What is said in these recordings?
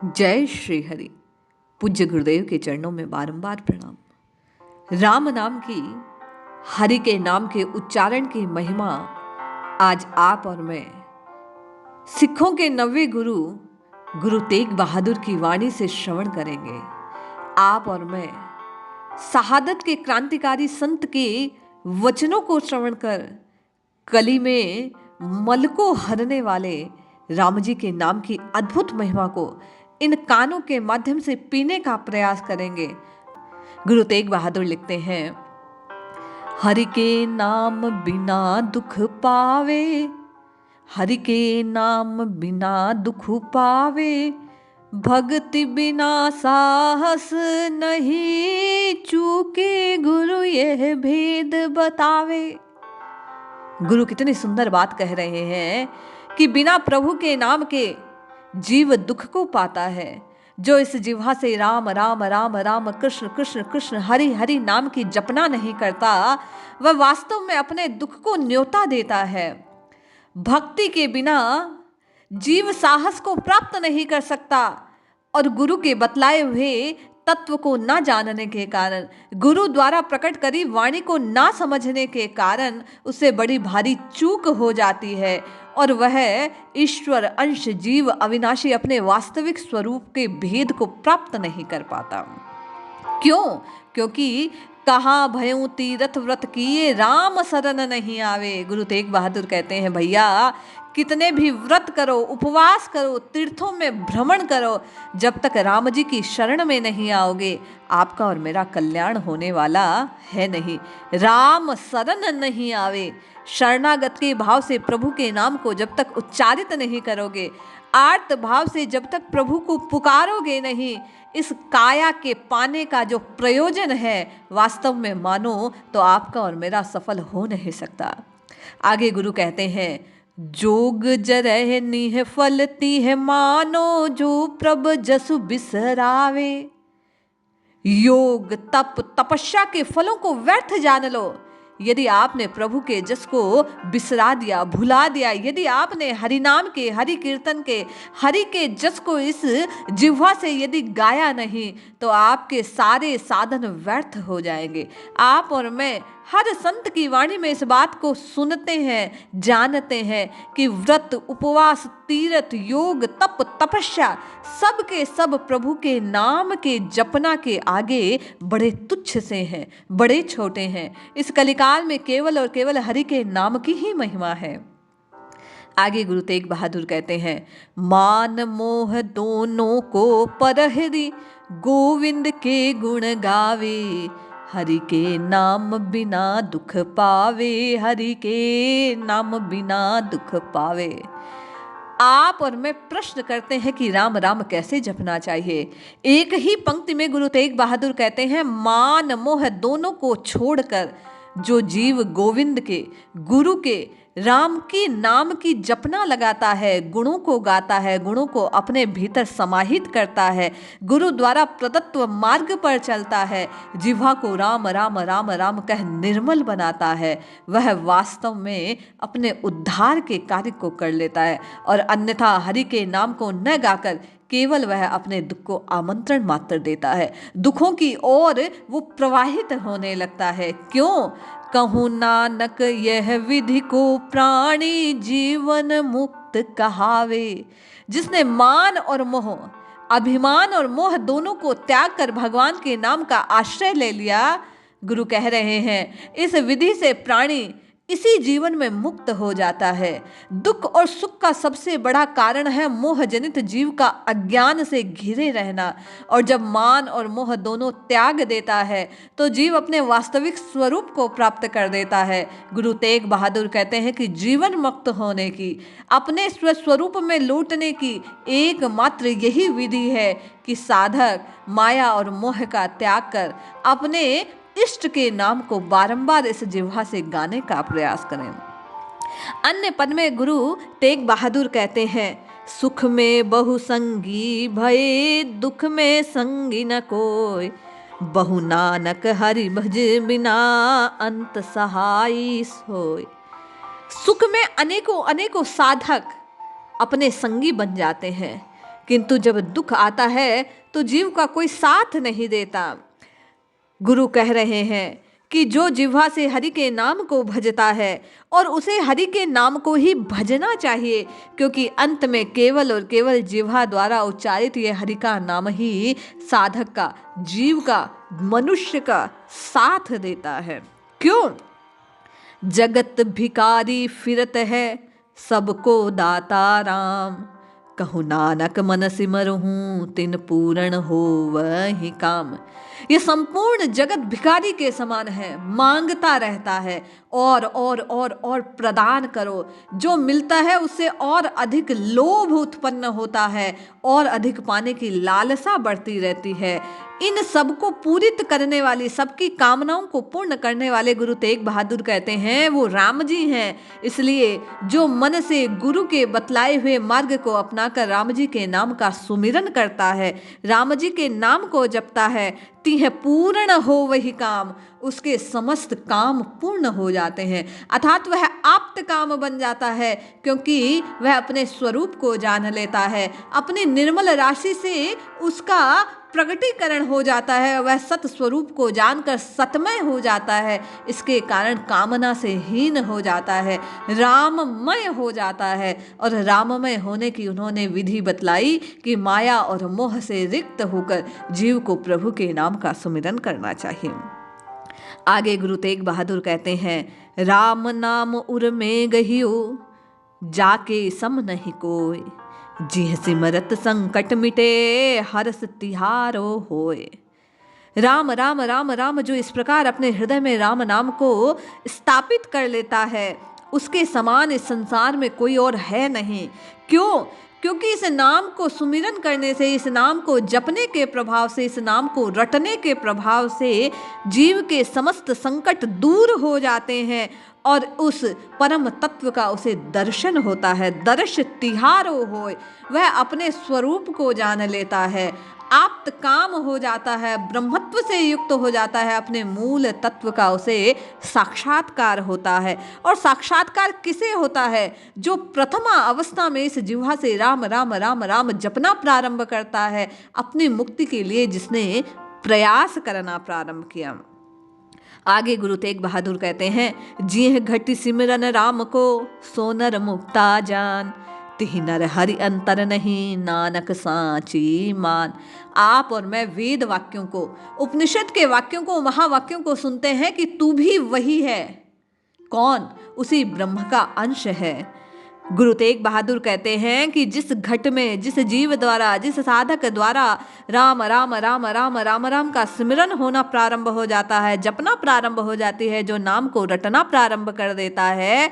जय श्री हरि। पूज्य गुरुदेव के चरणों में बारंबार प्रणाम। राम नाम की, हरि के नाम के उच्चारण की महिमा आज आप और मैं सिखों के 90 गुरु गुरु तेग बहादुर की वाणी से श्रवण करेंगे। आप और मैं शहादत के क्रांतिकारी संत के वचनों को श्रवण कर कली में मल को हरने वाले राम जी के नाम की अद्भुत महिमा को इन कानों के माध्यम से पीने का प्रयास करेंगे। गुरु तेग बहादुर लिखते हैं, हरि के नाम बिना दुख पावे, हरि के नाम बिना दुख पावे, भक्ति बिना साहस नहीं, चूके गुरु यह भेद बतावे। गुरु कितनी सुंदर बात कह रहे हैं कि बिना प्रभु के नाम के जीव दुख को पाता है। जो इस जिह्वा से राम राम राम राम कृष्ण कृष्ण कृष्ण हरि हरि नाम की जपना नहीं करता, वह वास्तव में अपने दुख को न्योता देता है। भक्ति के बिना जीव साहस को प्राप्त नहीं कर सकता और गुरु के बतलाए हुए तत्व को ना जानने के कारण, गुरु द्वारा प्रकट करी वाणी को ना समझने के कारण उसे बड़ी भारी चूक हो जाती है और वह ईश्वर अंश जीव अविनाशी अपने वास्तविक स्वरूप के भेद को प्राप्त नहीं कर पाता। क्यों? क्योंकि कहाँ भयों तीरथ व्रत किए, राम शरण नहीं आवे। गुरु तेग बहादुर कहते हैं, भैया कितने भी व्रत करो, उपवास करो, तीर्थों में भ्रमण करो, जब तक राम जी की शरण में नहीं आओगे आपका और मेरा कल्याण होने वाला है नहीं। राम शरण नहीं आवे, शरणागत के भाव से प्रभु के नाम को जब तक उच्चारित नहीं करोगे, आर्त भाव से जब तक प्रभु को पुकारोगे नहीं, इस काया के पाने का जो प्रयोजन है वास्तव में मानो तो आपका और मेरा सफल हो नहीं सकता। आगे गुरु कहते हैं, जोग जरह निह फलती है मानो, जो प्रभ जसु बिसरावे। योग तप तपस्या के फलों को व्यर्थ जान लो यदि आपने प्रभु के जस को बिसरा दिया, भुला दिया, यदि आपने हरि नाम के, हरि कीर्तन के, हरि के जस को इस जिह्वा से यदि गाया नहीं तो आपके सारे साधन व्यर्थ हो जाएंगे। आप और मैं हर संत की वाणी में इस बात को सुनते हैं, जानते हैं कि व्रत, उपवास, तीर्थ, योग, तप, तपस्या सब के सब प्रभु के नाम के जपना के आगे बड़े तुच्छ से हैं, बड़े छोटे हैं। इस कलिकाल में केवल और केवल हरि के नाम की ही महिमा है। आगे गुरु तेग बहादुर कहते हैं, मान मोह दोनों को परहरी, गोविंद के गुण गावे, हरि के नाम बिना दुख पावे, हरि के नाम बिना दुख पावे। आप और मैं प्रश्न करते हैं कि राम राम कैसे जपना चाहिए। एक ही पंक्ति में गुरु तेग बहादुर कहते हैं, मान मोह दोनों को छोड़कर जो जीव गोविंद के, गुरु के, राम की नाम की जपना लगाता है, गुणों को गाता है, गुणों को अपने भीतर समाहित करता है, गुरु द्वारा प्रदत्त मार्ग पर चलता है, जिह्वा को राम राम राम राम कह निर्मल बनाता है, वह वास्तव में अपने उद्धार के कार्य को कर लेता है और अन्यथा हरि के नाम को न गाकर केवल वह अपने दुख को आमंत्रण मात्र देता है। दुखों की ओर वो प्रवाहित होने लगता है। क्यों? कहूँ नानक यह विधि को प्राणी जीवन मुक्त कहावे। जिसने मान और मोह, अभिमान और मोह दोनों को त्याग कर भगवान के नाम का आश्रय ले लिया, गुरु कह रहे हैं, इस विधि से प्राणी इसी जीवन में मुक्त हो जाता है। दुख और सुख का सबसे बड़ा कारण है मोह जनित जीव का अज्ञान से घिरे रहना, और जब मान और मोह दोनों त्याग देता है तो जीव अपने वास्तविक स्वरूप को प्राप्त कर देता है। गुरु तेग बहादुर कहते हैं कि जीवन मुक्त होने की, अपने स्वस्वरूप में लौटने की एकमात्र यही विधि है कि साधक माया और मोह का त्याग कर अपने इष्ट के नाम को बारंबार इस जिह्वा से गाने का प्रयास करें। अन्य पद में गुरु तेग बहादुर कहते हैं, सुख में बहु संगी भये, दुख में संगी न कोय, बहु नानक हरि भज बिना अंत सहाई सोय। सुख में अनेकों अनेकों साधक अपने संगी बन जाते हैं, किंतु जब दुख आता है तो जीव का कोई साथ नहीं देता। गुरु कह रहे हैं कि जो जिह्वा से हरि के नाम को भजता है और उसे हरि के नाम को ही भजना चाहिए, क्योंकि अंत में केवल और केवल जिह्वा द्वारा उच्चारित ये हरि का नाम ही साधक का, जीव का, मनुष्य का साथ देता है। क्यों? जगत भिकारी फिरत है, सबको दाता राम। कहूँ नानक मन सिमरहूँ, तिन पूर्ण हो वही काम। ये संपूर्ण जगत भिखारी के समान है, मांगता रहता है और प्रदान करो। जो मिलता है उससे और अधिक लोभ उत्पन्न होता है और अधिक पाने की लालसा बढ़ती रहती है। इन सबको पूरित करने वाली, सबकी कामनाओं को पूर्ण करने वाले गुरु तेग बहादुर कहते हैं वो राम जी हैं। इसलिए जो मन से गुरु के बतलाए हुए मार्ग को अपनाकर राम जी के नाम का सुमिरन करता है, राम जी के नाम को जपता है, तिह पूर्ण हो वही काम, उसके समस्त काम पूर्ण हो जाते हैं। अर्थात वह आप्त काम बन जाता है, क्योंकि वह अपने स्वरूप को जान लेता है। अपनी निर्मल राशि से उसका प्रगटीकरण हो जाता है, वह सत स्वरूप को जानकर सतमय हो जाता है। इसके कारण कामना से हीन हो जाता है, राममय हो जाता है। और राममय होने की उन्होंने विधि बतलाई कि माया और मोह से रिक्त होकर जीव को प्रभु के नाम का सुमिरन करना चाहिए। आगे गुरु तेग बहादुर कहते हैं, राम नाम उर में गहियो, जाके सम नहीं कोय। जिह सिमरत संकट मिटे, हरस तिहारो होए। राम राम राम राम जो इस प्रकार अपने हृदय में राम नाम को स्थापित कर लेता है, उसके समान इस संसार में कोई और है नहीं। क्यों? क्योंकि इस नाम को सुमिरन करने से, इस नाम को जपने के प्रभाव से, इस नाम को रटने के प्रभाव से जीव के समस्त संकट दूर हो जाते हैं और उस परम तत्व का उसे दर्शन होता है। दर्श तिहारो होय, वह अपने स्वरूप को जान लेता है, आप्त काम हो जाता है, ब्रह्मत्व से युक्त हो जाता है, अपने मूल तत्व का उसे साक्षात्कार होता है। और साक्षात्कार किसे होता है? जो प्रथमा अवस्था में इस जिह्वा से राम राम राम राम जपना प्रारंभ करता है, अपनी मुक्ति के लिए जिसने प्रयास करना प्रारंभ किया। आगे गुरु तेग बहादुर कहते हैं, जिह घटि सिमरन राम को, सोनर मुक्ता जान। तिहि नर हरि अंतर नहीं, नानक साची मान। आप और मैं वेद वाक्यों को, उपनिषद के वाक्यों को, महावाक्यों को सुनते हैं कि तू भी वही है। कौन? उसी ब्रह्म का अंश है। गुरु तेग बहादुर कहते हैं कि जिस घट में, जिस जीव द्वारा, जिस साधक द्वारा राम राम राम राम राम राम का स्मरण होना प्रारंभ हो जाता है, जपना प्रारंभ हो जाती है, जो नाम को रटना प्रारंभ कर देता है,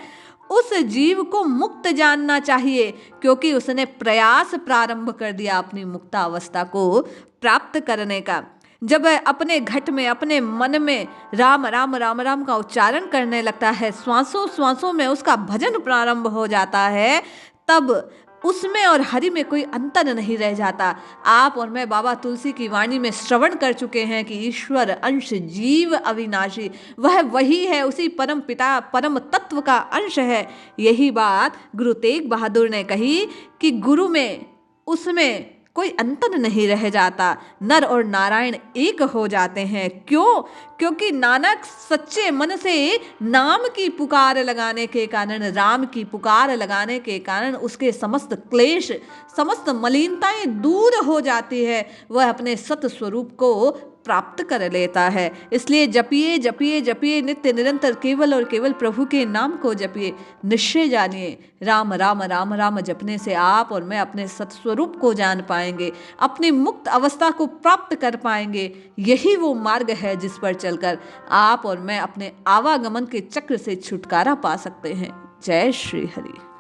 उस जीव को मुक्त जानना चाहिए, क्योंकि उसने प्रयास प्रारंभ कर दिया अपनी मुक्तावस्था को प्राप्त करने का। जब अपने घट में, अपने मन में राम राम राम राम का उच्चारण करने लगता है, श्वासों श्वासों में उसका भजन प्रारंभ हो जाता है, तब उसमें और हरि में कोई अंतर नहीं रह जाता। आप और मैं बाबा तुलसी की वाणी में श्रवण कर चुके हैं कि ईश्वर अंश जीव अविनाशी, वह वही है, उसी परम पिता परम तत्व का अंश है। यही बात गुरु तेग बहादुर ने कही कि गुरु में, उसमें कोई अंतर नहीं रह जाता, नर और नारायण एक हो जाते हैं। क्यों? क्योंकि नानक सच्चे मन से नाम की पुकार लगाने के कारण, राम की पुकार लगाने के कारण उसके समस्त क्लेश, समस्त मलिनताएं दूर हो जाती है, वह अपने सत स्वरूप को प्राप्त कर लेता है। इसलिए जपिए जपिए जपिए, नित्य निरंतर केवल और केवल प्रभु के नाम को जपिए। निश्चय जानिए, राम राम राम राम जपने से आप और मैं अपने सत्स्वरूप को जान पाएंगे, अपनी मुक्त अवस्था को प्राप्त कर पाएंगे। यही वो मार्ग है जिस पर चलकर आप और मैं अपने आवागमन के चक्र से छुटकारा पा सकते हैं। जय श्री हरि।